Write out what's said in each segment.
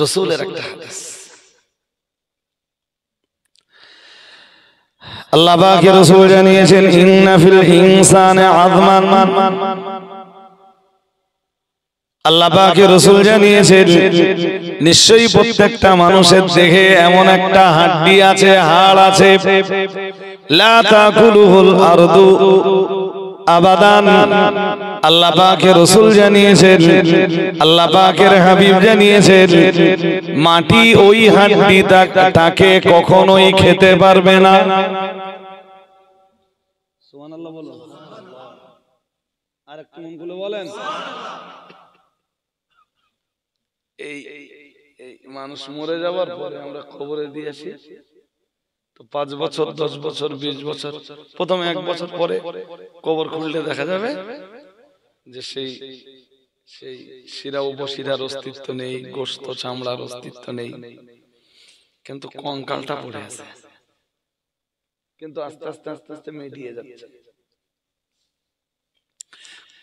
রাসূলের একটা হাদিস। আল্লাহ পাকের রাসূল জানিয়েছেন ইন্না ফিল ইনসানি আযমান। আল্লাহ পাকের রাসূল জানিয়েছেন নিশ্চয়ই প্রত্যেকটা মানুষের দেহে এমন একটা হাড্ডি আছে, হাড় আছে, লা তাকুলুহুল আরদু আবাদান। আল্লাহ পাকের রাসূল জানিয়েছেন, আল্লাহ পাকের হাবিব জানিয়েছেন মাটি ওই হাড্ডিটাকে কখনোই খেতে পারবে না। সুবহানাল্লাহ বলুন, আরেকটু মন খুলে বলেন। এই মানুষ মরে যাওয়ার পরে আমরা কবরে দিয়ে আসি তো 5 বছর 10 বছর 20 বছর, প্রথমে 1 বছর পরে কবর খুললে দেখা যাবে যে সেই শিরা উপশিরার অস্তিত্ব নেই, গোশত চামড়ার অস্তিত্ব নেই, কিন্তু কঙ্কালটা পড়ে আছে। কিন্তু আস্তে আস্তে আস্তে আস্তে মিটিয়ে যাচ্ছে।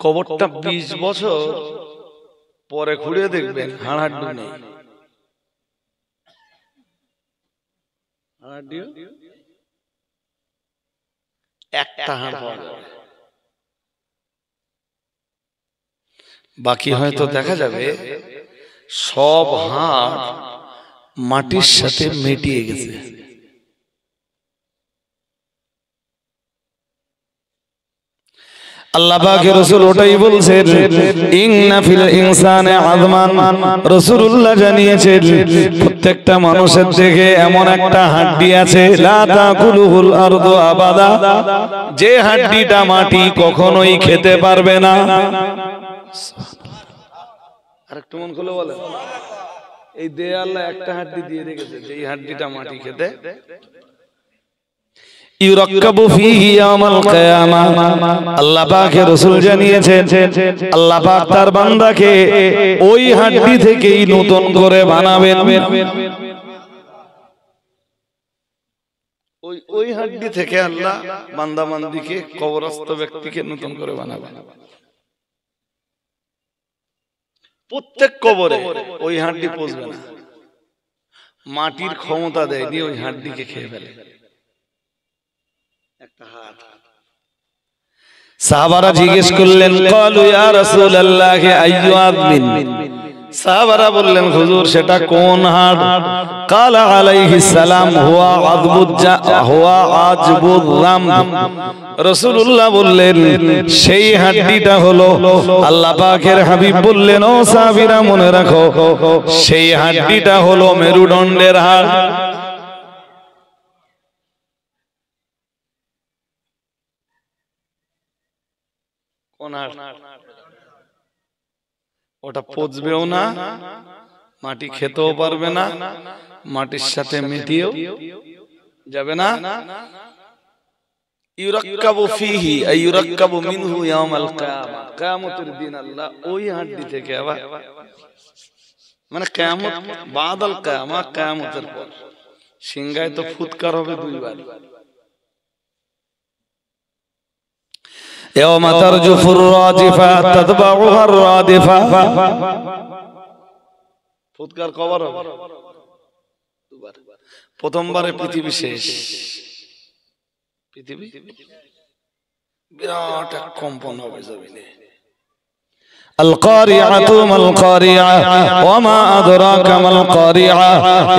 কবরটা 20 বছর পরে খুঁড়ে দেখবেন হাড়হাড্ডি নেই, হাড়হাড্ডিও একটা হাড় পাওয়া যাবে, বাকি হয়তো দেখা যাবে সব হাড় মাটির সাথে মিটিয়ে গেছে। আল্লাহ পাকের রাসূল ওটাই বলছেন ইন্না ফিল ইনসানি আযমান। রাসূলুল্লাহ জানিয়েছেন প্রত্যেকটা মানুষের দেহে এমন একটা হাড্ডি আছে, লা তাকুলুহুল আরদু আবাদা, যে হাড্ডিটা মাটি কখনোই খেতে পারবে না। আরেকটু মন খুলে বলেন, এই দেহে আল্লাহ একটা হাড্ডি দিয়ে রেখেছে, যেই হাড্ডিটা মাটি খেতে ইউরাক্কাবু ফীহি ইয়াওমাল কিয়ামা। আল্লাহ পাকের রাসূল জানিয়েছেন আল্লাহ পাক তার বান্দাকে ওই হাড্ডি থেকেই নতুন করে বানাবেন। ওই হাড্ডি থেকে আল্লাহ বান্দা বান্দিকে, কবরস্থ ব্যক্তিকে নতুন করে বানাবেন। প্রত্যেক কবরে ওই হাড্ডি পচবে না, মাটির ক্ষমতা দেয়নি ওই হাড্ডিকে খেয়ে ফেলে। সাহাবারা জিজ্ঞেস করলেন ক্বালু ইয়া রাসূলুল্লাহ আইয়ু আযমিন। সাহাবারা বললেন হুজুর সেটা কোন হাড়? ক্বালা আলাইহিস সালাম হুয়া আজবুর রাম। রাসূলুল্লাহ বললেন সেই হাড্ডিটা হলো, আল্লাহ পাকের হাবিব বললেন ও সাহাবীরা মনে রাখো সেই হাড্ডিটা হলো মেরুদণ্ডের হাড়। ওটা পচবেও না, মাটি খেতেও পারবে না, মাটির সাথে মিটিয়েও যাবে না। ইউরাক্কাবু ফীহি আই ইউরাক্কাবু মিনহু ইয়াওমাল কিয়ামা। কিয়ামতের দিন আল্লাহ ওই হাড্ডি থেকে আবার, মানে কিয়ামত বাদাল কিয়ামা, কিয়ামতের পর সিংহায় তো ফুৎকার হবে 2 বার। ইয়াওমা তারজুফুর রাজিফা তাতবাউহার রাদিফা। ফুৎকার কবার হবে? 2 বার। প্রথমবারে পৃথিবী শেষ, পৃথিবী বিরাট এক কম্পন হবে জমিনে। আল কারিআতু মাল কারিআ ওয়া মা আদরাকা মাল কারিআ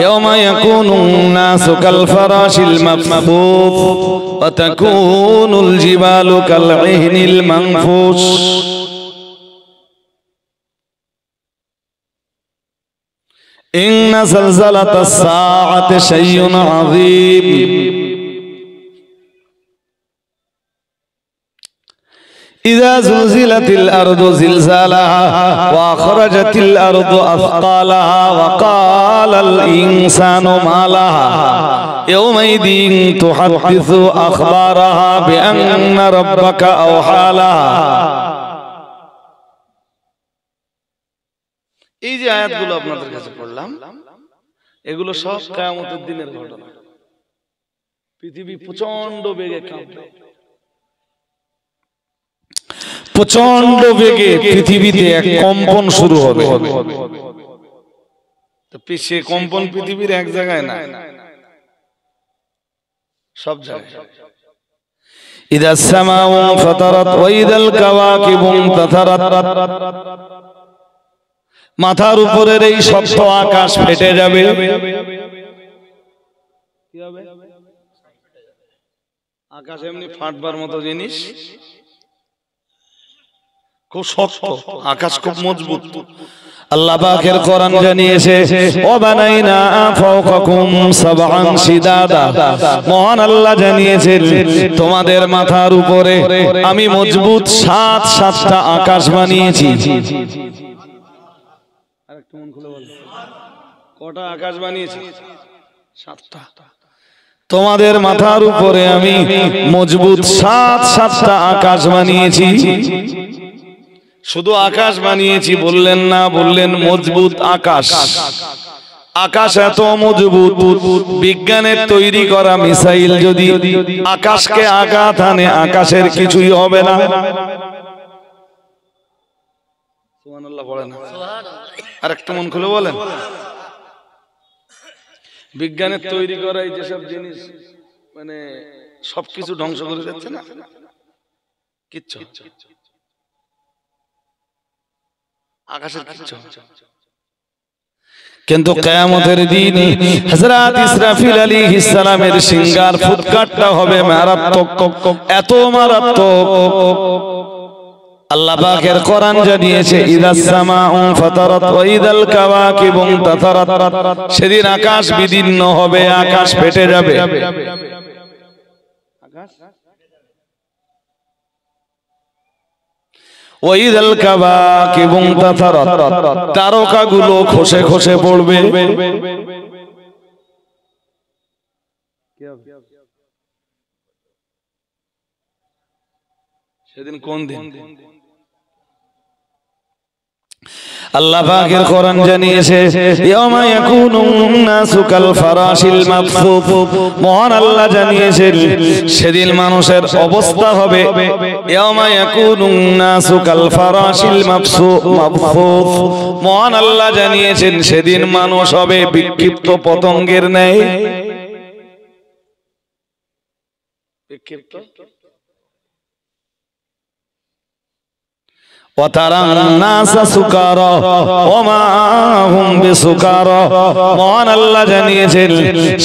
ইয়াওমা ইয়াকুনুন নাসু কাল ফারাশিল মাবথুথ ওয়া তাকুনুল জিবালু কাল ইহনিল মানফুস। ইন্না যালজালাতাস সাআতি শাইউন আযীম। إذا زلزلت الأرض زلزالها وأخرجت الأرض أثقالها وقال الإنسان ما لها يومئذ تحدث أخبارها بأن ربك أوحى لها। এই যে আয়াতগুলো আপনাদের কাছে পড়লাম, এগুলো সব কিয়ামতের দিনের ঘটনা। পৃথিবী প্রচন্ড বেগে কাঁপবে, প্রচন্ড বেগে পৃথিবীতে এক কম্পন শুরু হবে। সে কম্পন পৃথিবীর এক জায়গায় না, সব জায়গায়। ইদাস সামাউ ফাতারাত ওয়া ইদাল কাওয়াকিবু তাতারাত, মাথার উপরের এই সপ্ত আকাশ ফেটে যাবে। কি হবে? আকাশ এমনি ফাটবার মতো জিনিস, খুব শক্ত, আকাশ খুব মজবুত। আল্লাহ পাকের কোরআন জানিয়েছে ওয়া বানাইনা ফাওকাকুম সাবআন শিদাদা, মহান আল্লাহ জানিয়েছেন তোমাদের মাথার উপরে আমি মজবুত সাতটা আকাশ বানিয়েছি। আরেকটু মন খুলে বল, কটা আকাশ বানিয়েছি? সাতটা। তোমাদের মাথার উপরে আমি মজবুত সাতটা আকাশ বানিয়েছি। শুধু আকাশ বানিয়েছি বললেন না, বললেন মজবুত আকাশ। আকাশ এত মজবুত, বিজ্ঞানের তৈরি করা মিসাইল যদি আকাশকে আঘাত আনে আকাশের কিছুই হবে না। সুবহানাল্লাহ বলেন, আর একটু মন খুলে বলেন। বিজ্ঞানের তৈরি করা এই যেসব জিনিস মানে সবকিছু ধ্বংস করে যাচ্ছে না, কিচ্ছু আকাশের কিচ্ছু। কিন্তু কিয়ামতের দিন হযরত ইসরাফিল আলাইহিস সালামের সিঙ্গার ফুৎকারটা হবে মারাত্মক, এত মারাত্মক। আল্লাহ পাকের কোরআন জানিয়েছে ইদাস সামাউ ফাতারাত ওয়া ইদাল কাওয়াকিবু তাতারাত, সেদিন আকাশ বিদীর্ণ হবে, আকাশ ফেটে যাবে। ওয়া ইদাল কাওয়াকিবু তাতারাত, তারকাগুলো খসে খসে পড়বে। সেদিন কোন দিন? আল্লাহ পাকের কোরআন জানিয়েছে ইয়াউমা ইয়াকুনুন নাসু কাল ফারাশিল মাবসুত, মহান আল্লাহ জানিয়েছেন সেদিন মানুষের অবস্থা হবে ইয়াউমা ইয়াকুনুন নাসু কাল ফারাশিল মাবসুত, মহান আল্লাহ জানিয়েছেন সেদিন মানুষ হবে বিক্ষিপ্ত পতঙ্গের ন্যায়। বিক্ষিপ্ত মহান আল্লাহ জানিয়েছেন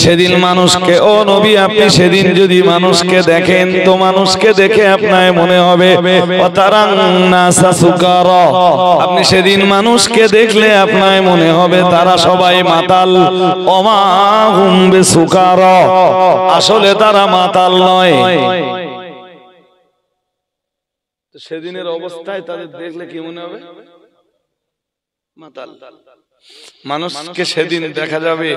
সেদিন মানুষকে, ও নবী আপনি সেদিন যদি মানুষকে দেখেন তো মানুষকে দেখে আপনার মনে হবে আপনি সেদিন মানুষকে দেখলে আপনার মনে হবে তারা সবাই মাতাল। ওমা হুম বিসুকারা, আসলে তারা মাতাল নয়। সেদিনের অবস্থায় তাদের দেখলে কি মনে হবে? মাতাল। মানুষকে সেদিন দেখা যাবে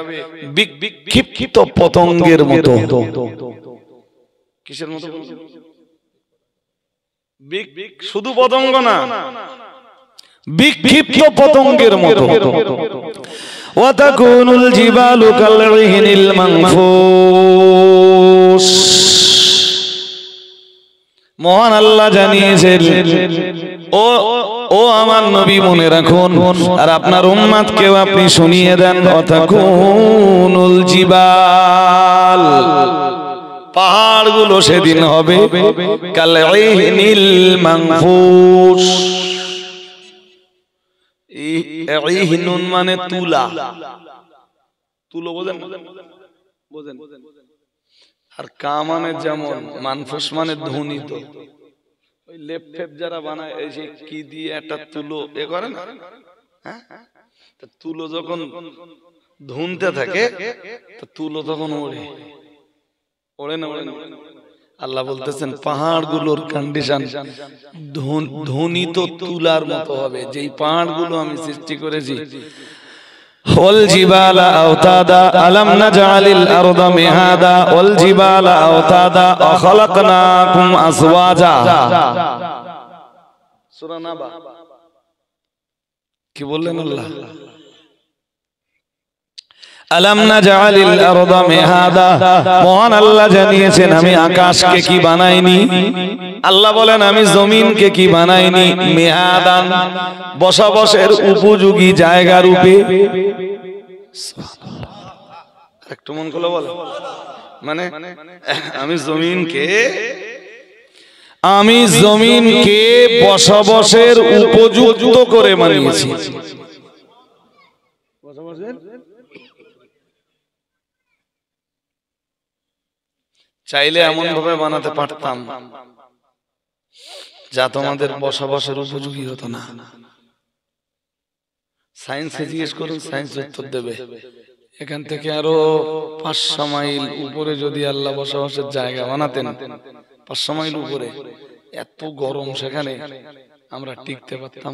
বিক্ষিপ্ত পতঙ্গের মতো। কিসের মতো? শুধু পতঙ্গ না, বিক্ষিপ্ত পতঙ্গের মতো। ওয়া তাকুনুল জিবালু কাল-ইহিনিল মানফুস, মহান আল্লাহ জানিয়েছেন ও আমার নবী মনে রাখুন, আর আপনার উম্মতকেও আপনি শুনিয়ে দেন। অতাকুনুল জিবাল, পাহাড়গুলো সেদিন হবে কাল-ইহিনিল মানফুস। ইহিনুন মানে তুলা, তুলো বোঝেন? বোঝেন? আর কা মানে যেমন, মানফুস মানে ধ্বনিত। ওই লেপ ফেপ যারা বানায় এই যে কি দিয়ে একটা তুলো এ করে না, হ্যাঁ, তুলো যখন ধুনতে থাকে তো তুলো তখন ওড়ে, ওড়ে না? ওড়ে না? আল্লাহ বলতেছেন পাহাড়গুলোর কন্ডিশন ধ্বনিত তুলার মতো হবে। যেই পাহাড়গুলো আমি সৃষ্টি করেছি। والجبال أوتادا ألم نجعل الأرض مهادا والجبال أوتادا وخلقناكم أزواجا। সূরা নাবা কি বললেন আল্লাহ? আলাম নাজআলিল আরদা মিহাদা, মহান আল্লাহ জানিয়েছেন আমি আকাশকে কি বানাইনি। আল্লাহ বলেন আমি জমিনকে কি বানাইনি, মিহাদান বসবাসের উপযোগী জায়গা রূপে। একটু মন খুলে বলো, মানে আমি জমিনকে বসবাসের উপযুক্ত করে বানিয়েছি। চাইলে এমন ভাবে বানাতে পারতাম যা তোমাদের বসবাসের উপযোগী হতো না। সায়েন্সে জিজ্ঞেস করুন, সায়েন্স উত্তর দেবে এখান থেকে আরো 500 মাইল উপরে যদি আল্লাহ বসবাসের জায়গা বানাতেন, 500 মাইল উপরে, এত গরম সেখানে আমরা টিকতে পারতাম?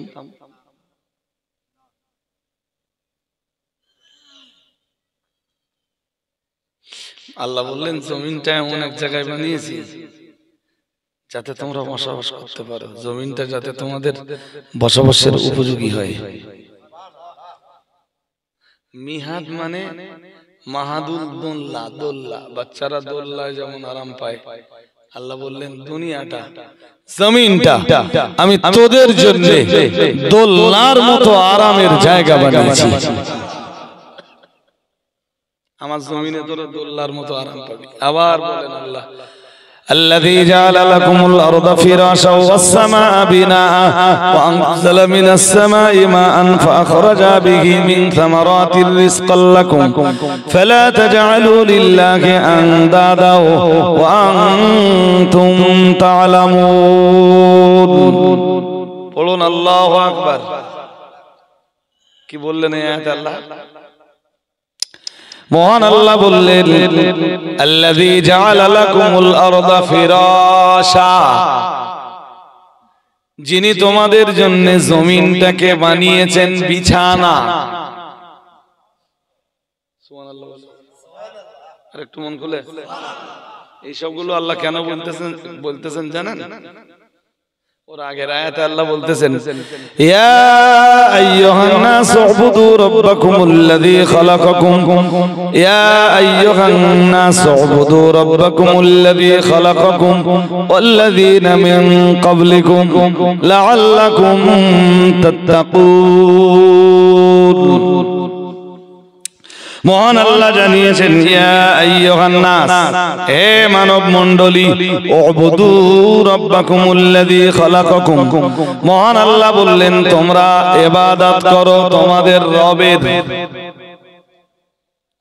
আল্লাহ বললেন জমিনটা এমন এক জায়গায় বানিয়েছি যাতে তোমরা বসবাস করতে পারো, জমিনটা যাতে তোমাদের বসবাসের উপযোগী হয়। মিহাদ মানে মাহাদুল দোল্লা, দোল্লা, বাচ্চারা দোল্লায় যেমন আরাম পায়, আল্লাহ বললেন দুনিয়াটা, জমিনটা আমি তোদের জন্য দোল্লার মতো আরামের জায়গা বানিয়েছি। আমার জমিনে তোরা দোল্লার মতো আরাম পাবি। আবার বলেন আল্লাহ, الذي جعل لكم الأرض فراشا والسماء بناء وأنزل من السماء ماء فأخرج به من ثمرات رزقا لكم فلا تجعلوا لله أندادا وأنتم تعلمون। বলুন আল্লাহু আকবার। কি বললেন এই আয়াতে আল্লাহ? মহান আল্লাহ বললেন আল্লাযী জাআলা লাকুমুল আরদা ফিরাশা, যিনি তোমাদের জন্য জমিনটাকে বানিয়েছেন বিছানা। সুবহানাল্লাহ। আর একটু মন খুলে, এই সবগুলো আল্লাহ কেন বলতেছেন জানেন? ওর আগের আয়াতে আল্লাহ বলতেছেন ইয়া আইয়ুহান নাস উবুদু রাব্বাকুমুল্লাযী খালাকাকুম, ইয়া আইয়ুহান নাস উবুদু রাব্বাকুমুল্লাযী খালাকাকুম ওয়াল্লাযীনা মিন ক্বাবলিকুম লাআল্লাকুম তাত্তাকুন। মহান আল্লাহ জানিয়েছেন ইয়া আইয়ুহান নাস, হে মানব মণ্ডলী, উবুদু রাব্বাকুমুল্লাযী খালাকাকুম, মহান আল্লাহ বললেন তোমরা ইবাদত করো তোমাদের রবের।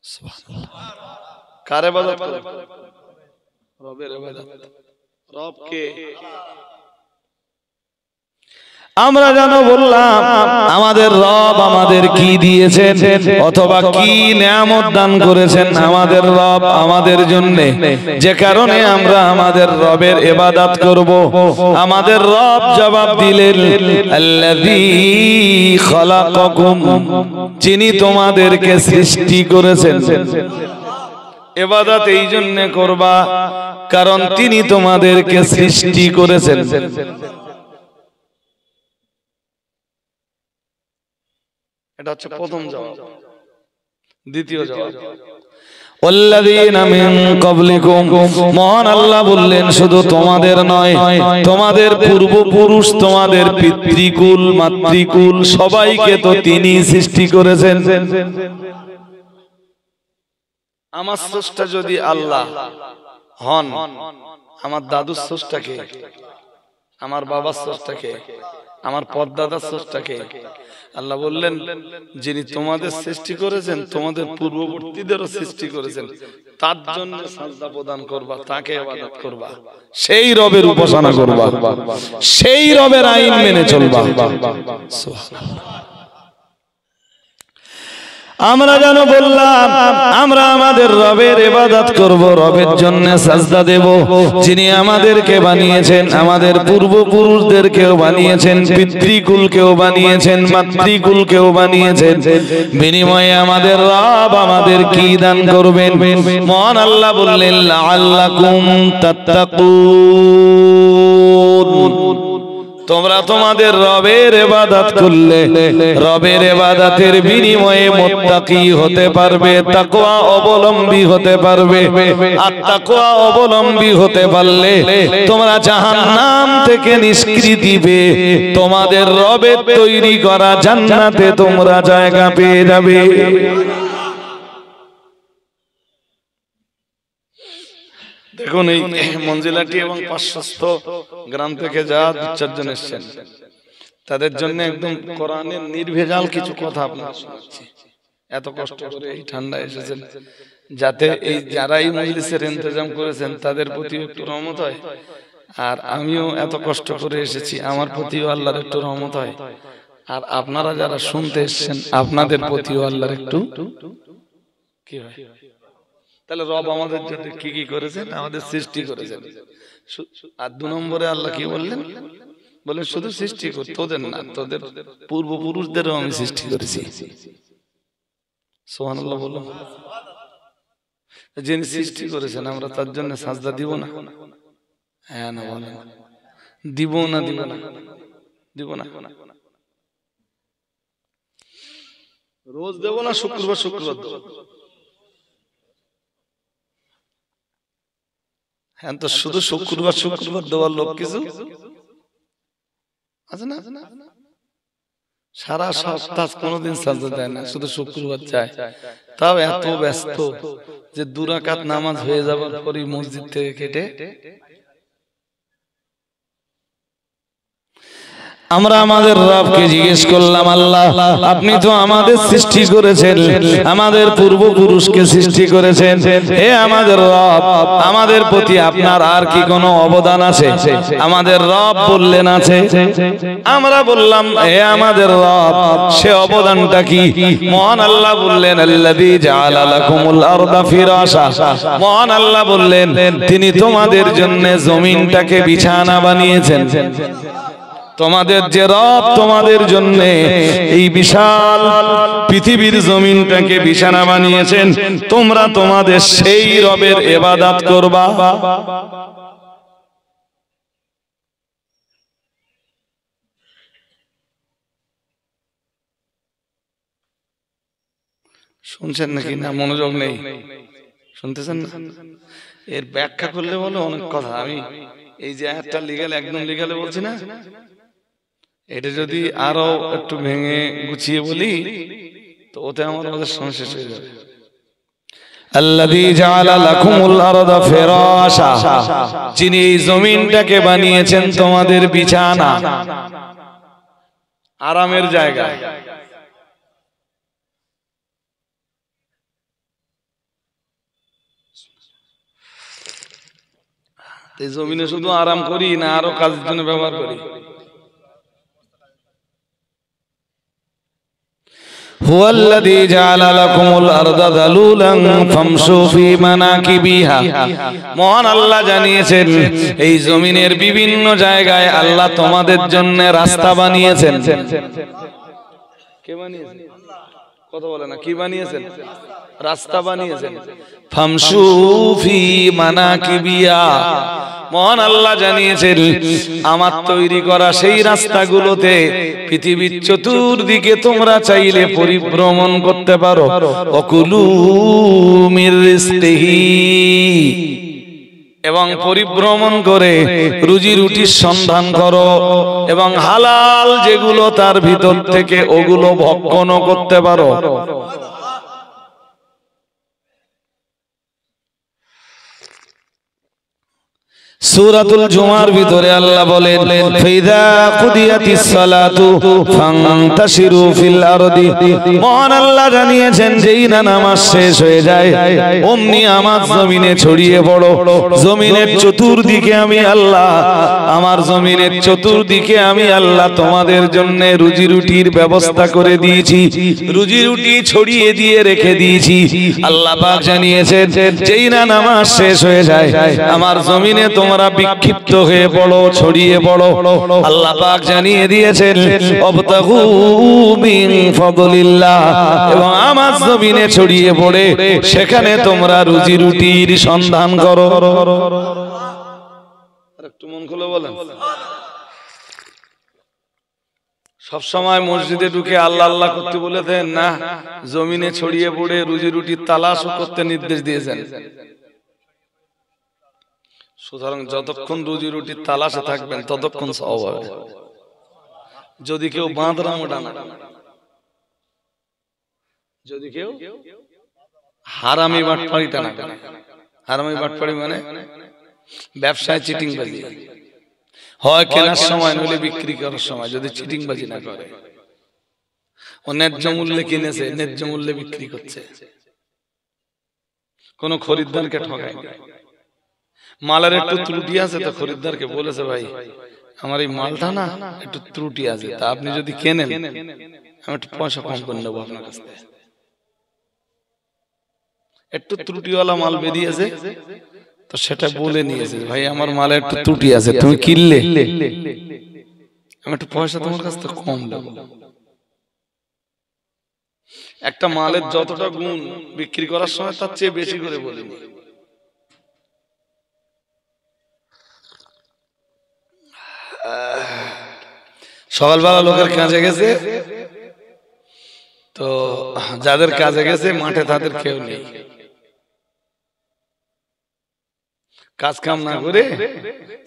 সুবহানাল্লাহ। কার ইবাদত করো? রবের ইবাদত। রব কে? আমরা জানো বললাম আমাদের রব আমাদের কি দিয়েছেন অথবা কি নিয়ামত দান করেছেন আমাদের রব আমাদের জন্য, যে কারণে আমরা আমাদের রবের ইবাদত করব। আমাদের রব জবাব দিলেন আল্লাযী খালাকাকুম, যিনি তোমাদেরকে সৃষ্টি করেছেন। ইবাদত এই জন্য করবা কারণ তিনি তোমাদেরকে সৃষ্টি করেছেন। এটা হচ্ছে প্রথম জবাব। দ্বিতীয় জবাব ওয়াল্লাযীনা মিন ক্বাবলিকুম, মহান আল্লাহ বললেন শুধু তোমাদের নয়, তোমাদের পূর্বপুরুষ, তোমাদের পিতৃকুল মাতৃকুল সবাইকে তো তিনি সৃষ্টি করেছেন। আমার স্রষ্টা যদি আল্লাহ হন, আমার দাদুর স্রষ্টাকে, আমার বাবার স্রষ্টাকে, আমার পরদাদার স্রষ্টাকে, আল্লাহ বললেন যিনি তোমাদের সৃষ্টি করেছেন তোমাদের পূর্ববর্তীদেরও সৃষ্টি করেছেন, তার জন্য সাজদা প্রদান করবা, তাকে ইবাদত করবা, সেই রবের উপাসনা করবা, সেই রবের আইন মেনে চলবা। আমরা জানো বললাম আমরা আমাদের রবের ইবাদত করব, রবের জন্য সাজদা দেব, যিনি আমাদেরকে বানিয়েছেন, আমাদের পূর্বপুরুষদেরকেও বানিয়েছেন, পিতৃকুলকেও বানিয়েছেন, মাতৃকুলকেও বানিয়েছেন। বিনিময়ে আমাদের রব আমাদের কি দান করবেন? মহান আল্লাহ বললেন লাআল্লাকুম তাত্তাকুন, তোমরা তোমাদের রবের ইবাদত করলে রবের ইবাদতের বিনিময়ে মুত্তাকি হতে পারবে, তাকওয়া অবলম্বী হতে পারবে। আর তাকওয়া অবলম্বী হতে পারলে তোমরা জাহান্নাম থেকে নিষ্কৃতি পেয়ে তোমাদের রবের তৈরি করা জান্নাতে তোমরা জায়গা পেয়ে যাবে। দেখুন এই মঞ্জিলাটি এবং পার্শ্বস্থ গ্রাম থেকে যা 2-4 জন এসেছেন তাদের জন্য একদম কোরআনের নির্ভেজাল কিছু কথা আপনারা শোনাচ্ছি। এত কষ্ট করে এই ঠান্ডা এসেছেন, যাতে এই যারা এই মজলিসের ইন্তজাম করেছেন তাদের প্রতি একটু রহমত হয়, আর আমিও এত কষ্ট করে এসেছি আমার প্রতিও আল্লাহর একটু রহমত হয়, আর আপনারা যারা শুনতে এসেছেন আপনাদের প্রতিও আল্লাহর একটু কি হয়। তাহলে রব আমাদের জন্য কি কি করেছেন, আমাদের সৃষ্টি করেছেন। আর 2 নম্বরে আল্লাহ কি বললেন, বলে শুধু সৃষ্টি কর, তোদের না তোদের পূর্বপুরুষদেরও আমি সৃষ্টি করেছি। সুবহানাল্লাহ বলুন। যিনি সৃষ্টি করেছেন আমরা তার জন্য সাজদা দিব না? হ্যাঁ না বলেন, দিব না দিব না দিব না? রোজ দেব না, শুক্রবার শুক্রবার দেব? হ্যাঁ, তো শুধু শুক্রবার শুক্রবার দেওয়ার লোক কিছু আছে না? সারা সপ্তাহ কোনোদিন সাজদা দেয় না, শুধু শুক্রবার চায়। তাও এত ব্যস্ত যে 2 রাকাত নামাজ হয়ে যাবার পরই মসজিদ থেকে কেটে আমরা আমাদের রবকে জিজ্ঞেস করলাম, আল্লাহ আপনি তো আমাদের সৃষ্টি করেছেন, আমাদের পূর্বপুরুষকে সৃষ্টি করেছেন, হে আমাদের রব আমাদের প্রতি আপনার আর কি কোনো অবদান আছে? আমাদের রব বললেন আছে। আমরা বললাম হে আমাদের রব সে অবদানটা কি? মহান আল্লাহ বললেন আল্লাযী জাআলা লাকুমুল আরদা ফিরাশা। মহান আল্লাহ বললেন তিনি তোমাদের জন্য জমিনটাকে বিছানা বানিয়েছেন। তোমাদের যে রব তোমাদের জন্য এই বিশাল পৃথিবীর জমিনটাকে বিছানা বানিয়েছেন, তোমরা তোমাদের সেই রবের ইবাদত করবা। শুনছেন নাকি না? মনোযোগ নেই, শুনতেছেন না? এর ব্যাখ্যা করলে বলো অনেক কথা। আমি এই যে একটা লিগ্যাল একদম লিগ্যালে বলছি না, এটা যদি আরো একটু ভেঙে গুছিয়ে বলি তো ওতে আমাদের সমস্যা শেষ হয়ে যাবে। আল্লাযী জাআলা লাকুমুল আরদা ফিরাশা, যিনি এই জমিনটাকে বানিয়েছেন তোমাদের বিছানা, আরামের জায়গা। এই জমিনে শুধু আরাম করি না আরো কাজের জন্য ব্যবহার করি? হুয়াল্লাযী জাআলা লাকুমুল আরদা যালুলান ফামশু ফি মানাকিবিহা। মহান আল্লাহ জানিয়েছেন এই জমিনের বিভিন্ন জায়গায় আল্লাহ তোমাদের জন্য রাস্তা বানিয়েছেন। কে বানিয়েছেন? কথা বলে না, কি বানিয়েছেন? রাস্তা বানিয়েছেন। ফামশু ফি মানাকিবিহা, মহান আল্লাহ জানিয়েছেন আমার তৈরি করা সেই রাস্তাগুলোতে পৃথিবীর চতুর্দিকে তোমরা চাইলে পরিভ্রমণ করতে পারো। ওয়াকুলু মির রিজকিহি, এবং পরিভ্রমণ করে রুজি রুটির সন্ধান করো, এবং হালাল যেগুলো তার ভিতর থেকে ওগুলো ভক্ষণও করতে পারো। সূরাতুল জুমার ভিতরে আল্লাহ বলেন ফাইযা কুদিয়াতিস সালাতু ফান্তাশিরু ফিল আরদি। মহান আল্লাহ জানিয়েছেন যেই না নামাজ শেষ হয়ে যায় অমনি আমার জমিনে ছড়িয়ে পড়ো। জমিনের চতুর্দিকে আমি আল্লাহ, আমার জমিনের চতুর্দিকে আমি আল্লাহ তোমাদের জন্য রুজি রুটির ব্যবস্থা করে দিয়েছি, রুজি রুটি ছড়িয়ে দিয়ে রেখে দিয়েছি। আল্লাহ পাক জানিয়েছেন যেই না নামাজ শেষ হয়ে যায় আমার জমিনে তোমরা বিক্ষিপ্ত হয়ে পড়ো, ছড়িয়ে পড়ো। আল্লাহ পাক জানিয়ে দিয়েছেন অবতাগু মিন ফাদলিল্লাহ, এবং আমার জমিনে ছড়িয়ে পড়ে সেখানে তোমরা রুজি রুটির সন্ধান করো। একটু মন খুলে বলেন। সব সময় মসজিদে ঢুকে আল্লাহ আল্লাহ করতে বলেছেন না, জমিনে ছড়িয়ে পড়ে রুজি রুটির তালাশ করতে নির্দেশ দিয়েছেন। সুতরাং যতক্ষণ রুজি রুটির তালাশে থাকবেন ততক্ষণ সওয়াব হবে। যদি কেউ বাঁদরাম ডানা, যদি কেউ হারামি বাটপাড়ি টানা, হারামি বাটপাড়ি মানে ব্যবসায় চিটিংবাজি হয়, কেনার সময় নইলে বিক্রি করার সময় যদি চিটিংবাজি না করে। ও ন্যায্য মূল্যে কিনেছে, ন্যায্য মূল্যে বিক্রি করছে, কোন খরিদ্দারকে ঠকায় না। মালের একটু ত্রুটি আছে তো খরিদ্দারকে বলেছে, ভাই আমার এই মালটা না একটু ত্রুটি আছে, তা আপনি যদি কেনেন আমি একটু পয়সা কম করে নেবো আপনার কাছ থেকে। একটু ত্রুটিওয়ালা মাল বেরিয়েছে তো সেটা বলে নিয়েছে, ভাই আমার মালে একটু ত্রুটি আছে, তুমি কিনলে আমি একটু পয়সা তোমার কাছ থেকে কম দেবো। একটা মালের যতটা গুণ বিক্রি করার সময় তার চেয়ে বেশি করে বলিনি। সকালবেলা লোকের কাজে গেছে তো যাদের কাজে গেছে মাঠে তাদের কেউ নেই, কাজ কাম না করে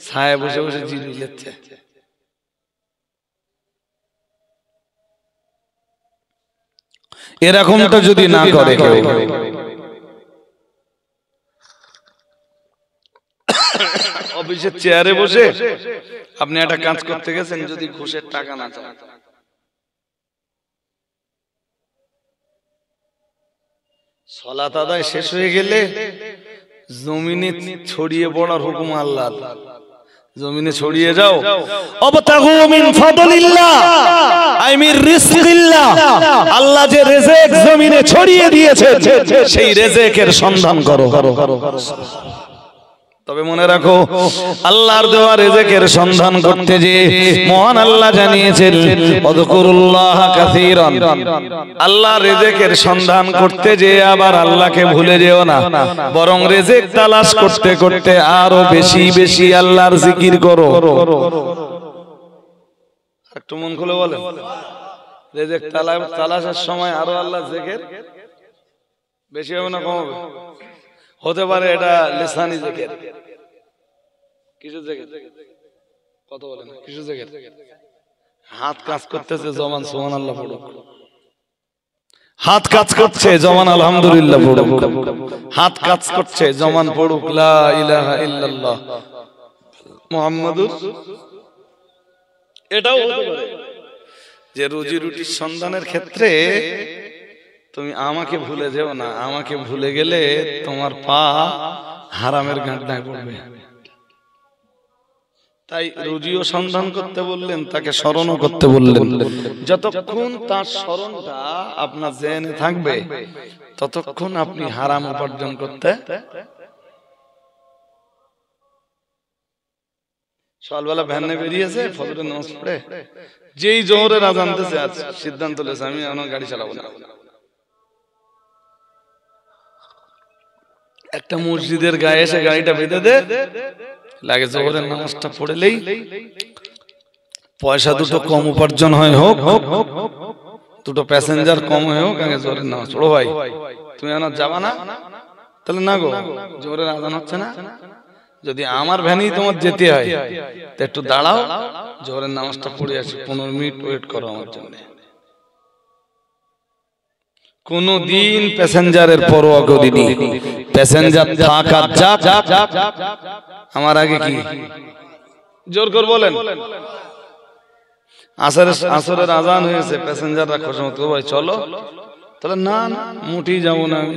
ছায়া বসে বসে জিরিয়ে যাচ্ছে। এরকমটা যদি না করে কেউ, অফিসের চেয়ারে বসে আপনি একটা কাজ করতে গেছেন, যদি ঘুষের টাকা না চান, সালাত আদায় শেষ হয়ে গেলে জমিনে ছড়িয়ে পড়ার হুকুম আল্লাহ, জমিনে ছড়িয়ে যাও, আবতাগু মিন ফাদলিল্লাহ আই মির রিজকিল্লাহ। আল্লাহ যে রিজিক জমিনে ছড়িয়ে দিয়েছেন সেই রিজিকের সন্ধান করো। তবে মনে রাখো, আল্লাহর দেওয়া রিজিকের সন্ধান করতে যে মহান আল্লাহ জানিয়েছেন, ওয়াযকুরুল্লাহ কাসীরান। আল্লাহর রিজিকের সন্ধান করতে যে আবার আল্লাহকে ভুলে যেও না, বরং রিজিক তালাশ করতে করতে আরো বেশি বেশি আল্লাহর জিকির করো। একটু মন খুলে বলেন, রিজিক তালাশের সময় আরো আল্লাহর জিকির বেশি হবে না কম হবে? হতে পারে এটা লিসানি জিকির, কিসের জিকির কত বলেন, কিসের জিকির? হাত কাজ করতেছে জবান সুবহানাল্লাহ পড়ুক, হাত কাজ করছে জবান আলহামদুলিল্লাহ পড়ুক, হাত কাজ করছে জবান পড়ুক লা ইলাহা ইল্লাল্লাহ মুহাম্মাদুর। এটাও হতে পারে যে রুজি রুটির সন্ধানের ক্ষেত্রে তুমি আমাকে ভুলে যেও না, আমাকে ভুলে গেলে তোমার পা হারামের গাঁটটায় পড়বে। তাই রুজিও সন্ধান করতে বললেন, তাকে স্মরণও করতে বললেন। যতক্ষণ তার স্মরণটা আপনার জেনে থাকবে ততক্ষণ আপনি হারাম উপার্জন করতে। সকালবেলা ভ্যানে বেরিয়েছে, ফজরের নামাজ পড়ে যেই জোহরের আজান দিয়েছে আজ সিদ্ধান্ত নিয়েছে আমি আমার গাড়ি চালাবো না। একটা মসজিদের গায়ে এসে গাড়িটা বেঁধে দে, লাগে জোহরের নামাজটা পড়লেই পয়সা দুটো কম উপার্জন হয় হোক, দুটো প্যাসেঞ্জার কম হয় হোক, আগে জোহরের নামাজ পড়ো। ভাই তুমি আমার যাবা না? তাহলে না গো, জোহরের আজান হচ্ছে না, যদি আমার ভ্যানেই তোমার যেতে হয় তো একটু দাঁড়াও, জোহরের নামাজটা পড়ে আসি, 15 মিনিট ওয়েট করো আমার জন্য। কোনদিন প্যাসেঞ্জারের পরোয়া করিনি, প্যাসেঞ্জার থাক আর যাক, আমার আগে কি জোর করে বলেন। আসরের আজান হয়েছে, প্যাসেঞ্জাররা খোঁজমত ভাই চলো, তাহলে না না মোটেই যাবো না আমি।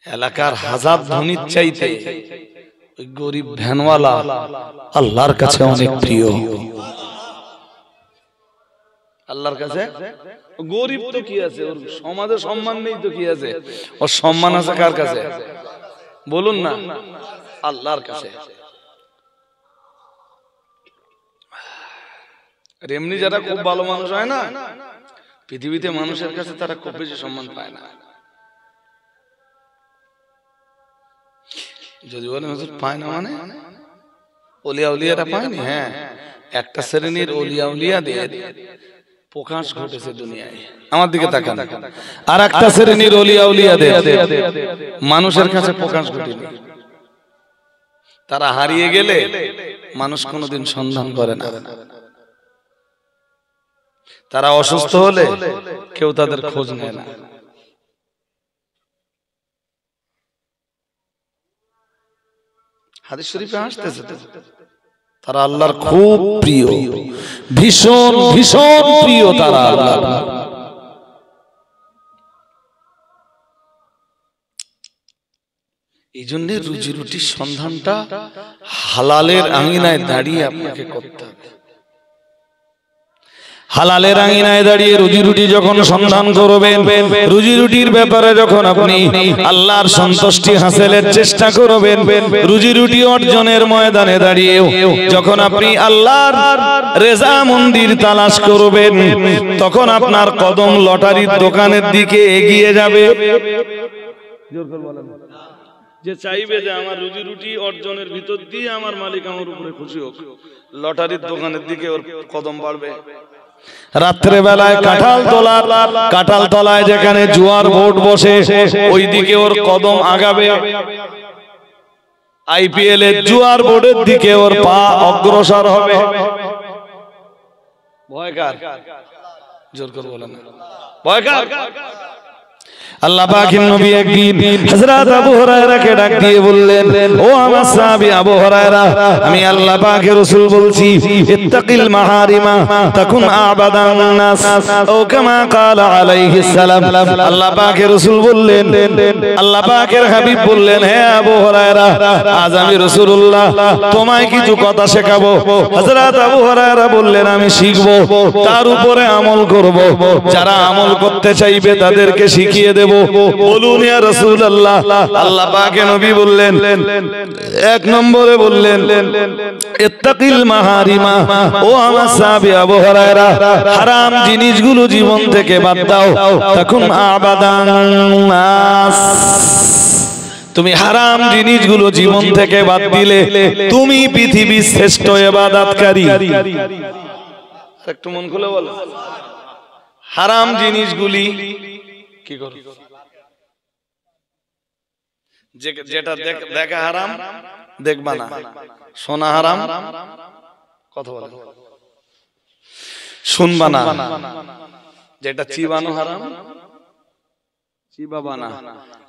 এলাকার হাজার ধনীর চাইতে ওই গরিব ভ্যানওয়ালা আল্লাহর কাছে অনেক প্রিয়। আল্লাহর কাছে গরিব তো কি আছে, ওর সমাজে সম্মান নেই তো কি আছে, ওর সম্মান আছে কার কাছে বলুন না? আল্লাহর কাছে। আর এমনি যারা খুব ভালো মানুষ হয় না পৃথিবীতে, মানুষের কাছে তারা খুব বেশি সম্মান পায় না। যদি বলেন হুজুর পায় না মানে ওলিয়া উলিয়ারা পায়নি, হ্যাঁ একটা শ্রেণীর ওলিয়া উলিয়াদের প্রকাশ ঘটেছে দুনিয়ায়, আমার দিকে তাকান। আর একটা শ্রেণীর ওলিয়া উলিয়াদের মানুষের কাছে প্রকাশ ঘটেনি। তারা হারিয়ে গেলে মানুষ কোনোদিন সন্ধান করে না, তারা অসুস্থ হলে কেউ তাদের খোঁজ নেয় না। হাদিস শরীফে আসতেছে তো, তারা আল্লাহর খুব প্রিয়, ভীষণ ভীষণ প্রিয় তারা আল্লাহ। এই জন্য রুজি রুটির সন্ধানটা হালালের আঙিনায় দাঁড়িয়ে আপনাকে করতে হবে। হালালের আঙিনায় দাঁড়িয়ে রুজি রুটি যখন সন্ধান করবেন, রুজি রুটির ব্যাপারে যখন আপনি আল্লাহর সন্তুষ্টি হাসিলের চেষ্টা করবেন, রুজি রুটি অর্জনের ময়দানে দাঁড়িয়ে যখন আপনি আল্লাহর রেজা মন্দির তালাশ করবেন, তখন আপনার কদম লটারির দোকানের দিকে এগিয়ে যাবে। যে চাইবে যে আমার রুজি রুটি অর্জনের ভিতর দিয়ে আমার মালিক আমার উপরে খুশি হোক, লটারির দোকানের দিকে ওর কদম বাড়বে। রাত্রে বেলায় কাঁঠাল তলায় যেখানে জুয়ার বোর্ড বসে, ওই দিকে ওর কদম আগাবে। আইপিএল এর জুয়ার বোর্ডের দিকে ওর পা অগ্রসর হবে। ভয় কার? জোর করে বলেন, ভয় কার? আল্লাহ পাকের নবী একদিন হযরত আবু হুরায়রাকে ডাক দিয়ে বললেন, ও আমার সাহাবী আবু হুরায়রা, আমি আল্লাহ পাকের রাসূল বলছি, ইত্তাকিল মাহারিমা তাকুন আবাদান নাস, ও কামা ক্বালা আলাইহিস সালাম। আল্লাহ পাকের রাসূল বললেন, আল্লাহ পাকের হাবিব বললেন, হে আবু হুরায়রা, আজ আমি রাসূলুল্লাহ তোমায় কিছু কথা শেখাবো। হযরত আবু হুরায়রা বললেন, আমি শিখবো, তার উপরে আমল করব। যারা আমল করতে চাইবে তাদেরকে শিখিয়ে দেব। বলুন ইয়া রাসূলুল্লাহ। আল্লাহ পাকের নবী বললেন, এক নম্বরে বললেন, ইত্তাকিল মাহারিমা, ও আমার সাহাবী আবু হুরায়রা, হারাম জিনিসগুলো জীবন থেকে বাদ দাও। তখন আবাদান নাস, তুমি হারাম জিনিসগুলো জীবন থেকে বাদ দিলে তুমি পৃথিবীর শ্রেষ্ঠ ইবাদতকারী। একটু মন খুলে বলো, হারাম জিনিসগুলি কি করো? যেটা দেখা হারাম দেখবা না, শোনা হারাম কথা বলে শুনবা না, যেটা চিবানো হারাম চিবাবা না,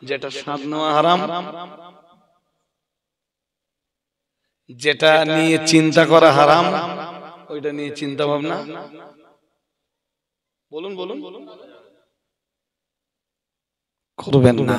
যেটা স্বাদ নেওয়া হারাম, যেটা নিয়ে চিন্তা করা হারাম, ওইটা নিয়ে চিন্তা ভাবনা বলুন বলুন করবেন না।